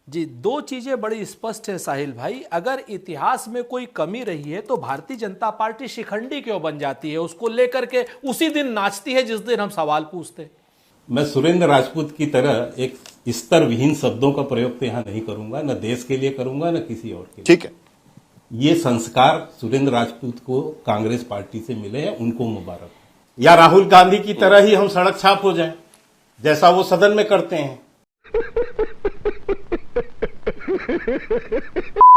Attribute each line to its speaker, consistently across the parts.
Speaker 1: जी, दो चीजें बड़ी स्पष्ट है साहिल भाई। अगर इतिहास में कोई कमी रही है तो भारतीय जनता पार्टी शिखंडी क्यों बन जाती है, उसको लेकर के उसी दिन नाचती है जिस दिन हम सवाल पूछते हैं।
Speaker 2: मैं सुरेंद्र राजपूत की तरह एक स्तर विहीन शब्दों का प्रयोग तो यहां नहीं करूंगा, न देश के लिए करूंगा न किसी और के लिए।
Speaker 3: ठीक है,
Speaker 2: ये संस्कार सुरेंद्र राजपूत को कांग्रेस पार्टी से मिले हैं, उनको मुबारक।
Speaker 4: या राहुल गांधी की तरह ही हम सड़क छाप हो जाएं, जैसा वो सदन में करते हैं।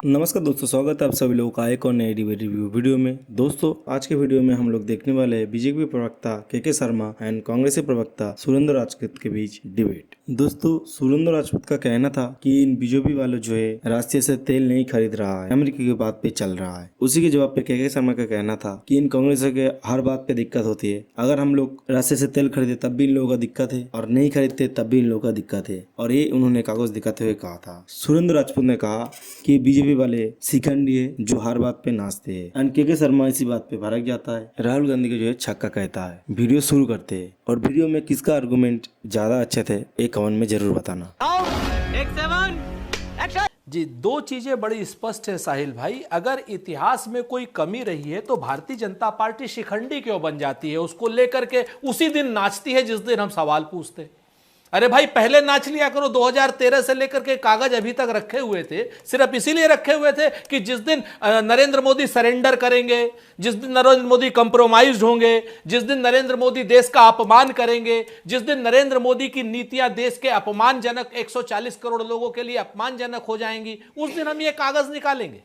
Speaker 5: नमस्कार दोस्तों, स्वागत है आप सभी लोगों का एक और नए रिव्यू वीडियो में। दोस्तों आज के वीडियो में हम लोग देखने वाले हैं बीजेपी प्रवक्ता के शर्मा एंड कांग्रेसी प्रवक्ता सुरेंद्र राजपूत के बीच डिबेट। दोस्तों सुरेंद्र राजपूत का कहना था कि इन बीजेपी वालों जो है रास्ते से तेल नहीं खरीद रहा है, अमेरिका की बात पे चल रहा है। उसी के जवाब पे के शर्मा का कहना था कि इन कांग्रेस के हर बात पे दिक्कत होती है। अगर हम लोग रास्ते से तेल खरीदे तब भी इन लोगों का दिक्कत है, और नहीं खरीदते तब भी इन लोगों का दिक्कत है। और ये उन्होंने कागज दिखाते हुए कहा था। सुरेंद्र राजपूत ने कहा कि बीजेपी वाले शिखंडी है जो हर बात पे नाचते हैं, एंड के शर्मा इसी बात पे भड़क जाता है। राहुल गांधी के जो है छक्का कहता है। वीडियो शुरू करते हैं, और वीडियो में किसका आर्गुमेंट ज्यादा अच्छे थे एक कमेंट में जरूर बताना।
Speaker 1: जी, दो चीजें बड़ी स्पष्ट है साहिल भाई। अगर इतिहास में कोई कमी रही है तो भारतीय जनता पार्टी शिखंडी क्यों बन जाती है, उसको लेकर के उसी दिन नाचती है जिस दिन हम सवाल पूछते हैं। अरे भाई पहले नाच लिया करो। 2013 से लेकर के कागज अभी तक रखे हुए थे, सिर्फ इसीलिए रखे हुए थे कि जिस दिन नरेंद्र मोदी सरेंडर करेंगे, जिस दिन नरेंद्र मोदी कंप्रोमाइज्ड होंगे, जिस दिन नरेंद्र मोदी देश का अपमान करेंगे, जिस दिन नरेंद्र मोदी की नीतियां देश के अपमानजनक 140 करोड़ लोगों के लिए अपमानजनक हो जाएंगी, उस दिन हम ये कागज निकालेंगे।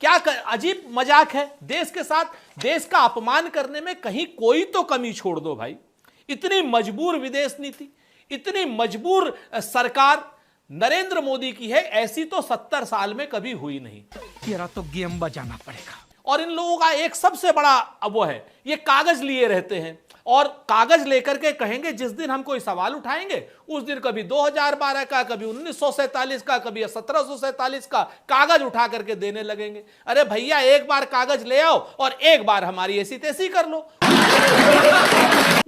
Speaker 1: क्या अजीब मजाक है। देश के साथ देश का अपमान करने में कहीं कोई तो कमी छोड़ दो भाई। इतनी मजबूर विदेश नीति, इतनी मजबूर सरकार नरेंद्र मोदी की है, ऐसी तो 70 साल में कभी हुई नहीं।
Speaker 6: तेरा तो गेम बजाना पड़ेगा।
Speaker 1: और इन लोगों का एक सबसे बड़ा वो है, ये कागज लिए रहते हैं और कागज लेकर के कहेंगे जिस दिन हम कोई सवाल उठाएंगे उस दिन कभी 2012 का, कभी 1947 का, कभी 1747 का कागज उठा करके देने लगेंगे। अरे भैया एक बार कागज ले आओ और एक बार हमारी ऐसी तैसी कर लो।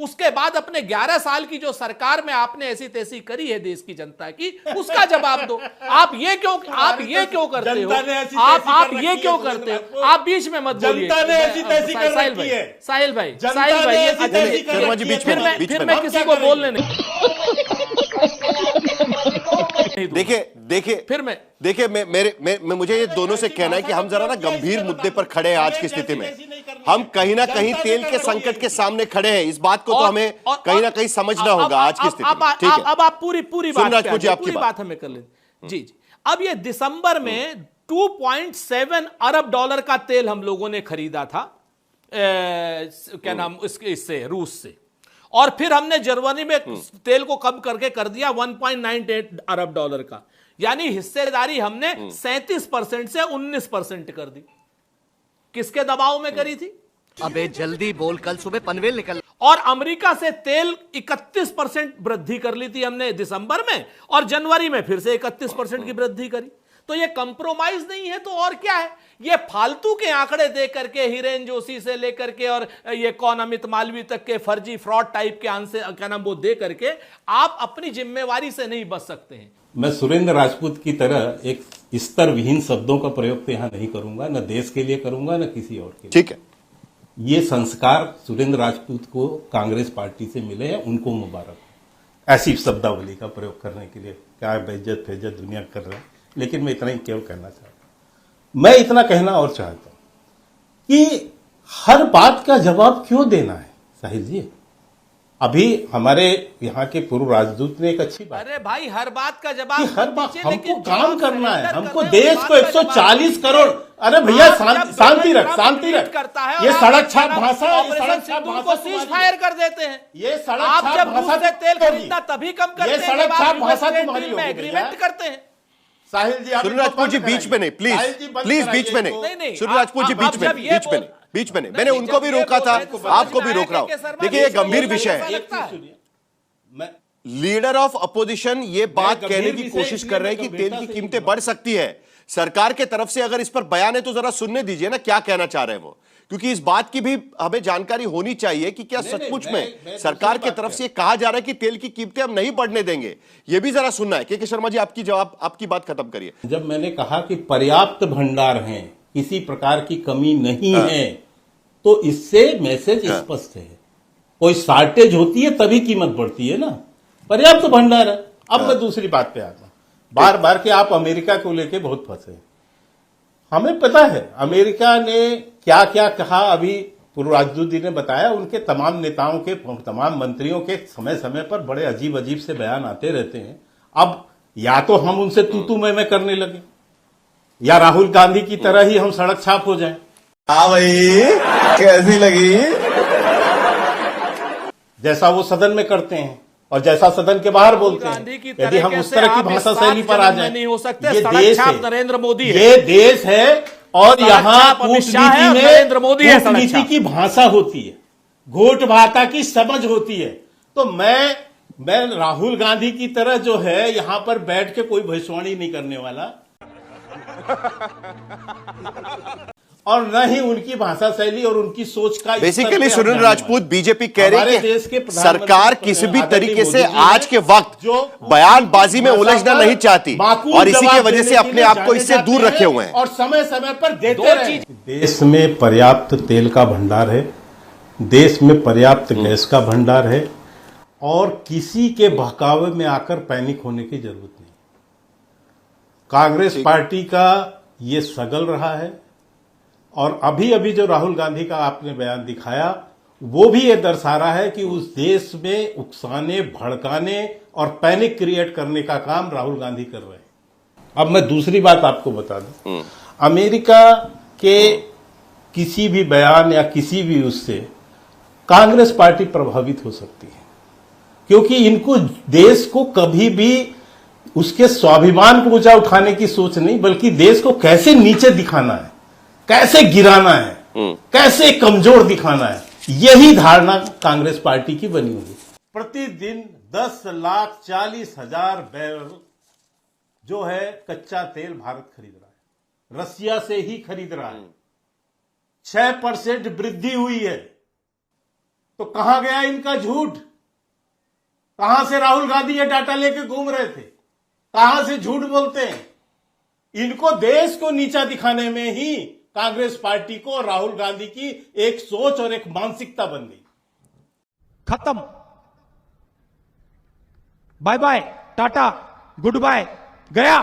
Speaker 1: उसके बाद अपने 11 साल की जो सरकार में आपने ऐसी तैसी करी है देश की जनता की, उसका जवाब दो। आप ये क्यों करते हो? आप ये क्यों करते हो? आप बीच में मत बोलिए। साहिल भाई
Speaker 3: शर्मा जी बीच में
Speaker 1: फिर मैं किसी को बोलने नहीं।
Speaker 3: देखिए मुझे ये दोनों से कहना है कि हम जरा ना गंभीर मुद्दे पर खड़े हैं। आज की स्थिति में हम कहीं ना कहीं तेल के संकट के सामने खड़े हैं। इस बात को तो हमें कहीं ना कहीं समझना होगा आज की स्थिति में। ठीक है,
Speaker 1: अब आप पूरी
Speaker 3: आपकी
Speaker 1: बात हमें कर लें। जी, अब ये दिसंबर में 2.7 अरब डॉलर का तेल हम लोगों ने खरीदा था, क्या नाम इससे, रूस से। और फिर हमने जनवरी में तेल को कम करके कर दिया 1.98 अरब डॉलर का, यानी हिस्सेदारी हमने 37% से 19% कर दी। किसके दबाव में करी थी?
Speaker 6: अबे जल्दी बोल, कल सुबह पनवेल निकल।
Speaker 1: और अमेरिका से तेल 31% वृद्धि कर ली थी हमने दिसंबर में, और जनवरी में फिर से 31% की वृद्धि करी। तो ये कंप्रोमाइज नहीं है तो और क्या है? ये फालतू के आंकड़े दे करके हिरेन जोशी से लेकर के और ये कौन अमित मालवीय तक के फर्जी फ्रॉड टाइप के आंसर, क्या नाम, वो दे करके आप अपनी जिम्मेवारी से नहीं बच सकते हैं।
Speaker 2: मैं सुरेंद्र राजपूत की तरह एक स्तर विहीन शब्दों का प्रयोग तो यहां नहीं करूंगा, न देश के लिए करूंगा न किसी और के लिए।
Speaker 3: ठीक है,
Speaker 2: ये संस्कार सुरेंद्र राजपूत को कांग्रेस पार्टी से मिले हैं, उनको मुबारक। ऐसी शब्दावली का प्रयोग करने के लिए क्या बेइज्जत फेज्जत दुनिया कर रहा है। लेकिन मैं इतना ही केवल कहना चाहता हूं, मैं इतना कहना और चाहता हूं कि हर बात का जवाब क्यों देना है साहिल जी। अभी हमारे यहाँ के पूर्व राजदूत ने एक अच्छी बात,
Speaker 1: अरे भाई हर बात का जवाब,
Speaker 2: हर बात हमको काम करना है, हमको देश को 140 करोड़, अरे भैया शांति रख
Speaker 1: करता है।
Speaker 2: ये सड़क छाप भाषा
Speaker 1: को सीज फायर कर देते हैं।
Speaker 2: ये सड़क
Speaker 1: आप
Speaker 2: छाप
Speaker 1: जब
Speaker 2: भाषा
Speaker 1: से तेल खरीदना तभी कम करते हैं,
Speaker 2: सड़क छाप भाषा तुम्हारी
Speaker 1: में एग्रीमेंट करते हैं।
Speaker 4: साहिल जी,
Speaker 3: सुरेंद्र राजपूत जी बीच में नहीं, प्लीज बीच में नहीं। सुरेंद्र राजपूत जी बीच में नहीं। मैंने उनको भी रोका था, आपको भी रोक रहा हूं। देखिए ये गंभीर विषय है। लीडर ऑफ अपोजिशन ये बात कहने की कोशिश कर रहे हैं कि तेल की कीमतें बढ़ सकती है। सरकार के तरफ से अगर इस पर बयान है तो जरा सुनने दीजिए ना क्या कहना चाह रहे हैं वो। क्योंकि इस बात की भी हमें जानकारी होनी चाहिए कि क्या सचमुच में सरकार की तरफ से ये कहा जा रहा है कि तेल की कीमतें हम नहीं बढ़ने देंगे। ये भी जरा सुनना है। के शर्मा जी, आपकी बात खत्म करिए।
Speaker 2: जब मैंने कहा कि पर्याप्त भंडार हैं, किसी प्रकार की कमी नहीं है, तो इससे मैसेज स्पष्ट है। कोई शॉर्टेज होती है तभी कीमत बढ़ती है ना, पर्याप्त भंडार है। अब मैं दूसरी बात पे आता हूं। बार बार के आप अमेरिका को लेके बहुत फंसे। हमें पता है अमेरिका ने क्या क्या कहा। अभी पूर्व राजदूत जी ने बताया, उनके तमाम नेताओं के, तमाम मंत्रियों के समय समय पर बड़े अजीब अजीब से बयान आते रहते हैं। अब या तो हम उनसे तू मैं करने लगे, या राहुल गांधी की तरह ही हम सड़क छाप हो जाएं।
Speaker 3: हाँ भाई, कैसी लगी?
Speaker 2: जैसा वो सदन में करते हैं और जैसा सदन के बाहर बोलते हैं। यदि हम उस तरह की भाषा शैली पर आ जाए,
Speaker 1: नहीं हो सकते।
Speaker 2: ये देश है,
Speaker 1: नरेंद्र मोदी है।
Speaker 2: ये देश है और यहाँ कूटनीति में कूटनीति की भाषा होती है, घोट भाषा की समझ होती है। तो मैं राहुल गांधी की तरह जो है यहाँ पर बैठ के कोई भविष्यवाणी नहीं करने वाला और न ही उनकी भाषा शैली और उनकी सोच का।
Speaker 3: बेसिकली सुरेंद्र राजपूत बीजेपी कह रही है कि सरकार किसी भी तरीके से आज के वक्त बयानबाजी में उलझना नहीं चाहती और इसी की वजह से अपने आप को इससे दूर रखे हुए हैं
Speaker 2: और समय समय पर देते रहे। देश में पर्याप्त तेल का भंडार है, देश में पर्याप्त गैस का भंडार है और किसी के बहकावे में आकर पैनिक होने की जरूरत नहीं। कांग्रेस पार्टी का ये सगल रहा है और अभी अभी जो राहुल गांधी का आपने बयान दिखाया, वो भी ये दर्शा रहा है कि उस देश में उकसाने, भड़काने और पैनिक क्रिएट करने का काम राहुल गांधी कर रहे हैं। अब मैं दूसरी बात आपको बता दूं, अमेरिका के किसी भी बयान या किसी भी उससे कांग्रेस पार्टी प्रभावित हो सकती है, क्योंकि इनको देश को कभी भी उसके स्वाभिमान को ऊंचा उठाने की सोच नहीं, बल्कि देश को कैसे नीचे दिखाना है, कैसे गिराना है, कैसे कमजोर दिखाना है, यही धारणा कांग्रेस पार्टी की बनी हुई। प्रतिदिन 10,40,000 बैरल जो है कच्चा तेल भारत खरीद रहा है, रसिया से ही खरीद रहा है। 6% वृद्धि हुई है। तो कहां गया इनका झूठ? कहां से राहुल गांधी ये डाटा लेके घूम रहे थे? कहां से झूठ बोलते हैं? इनको देश को नीचा दिखाने में ही कांग्रेस पार्टी को और राहुल गांधी की एक सोच और एक मानसिकता बन गई।
Speaker 6: खत्म, bye bye, tata, good bye, गया।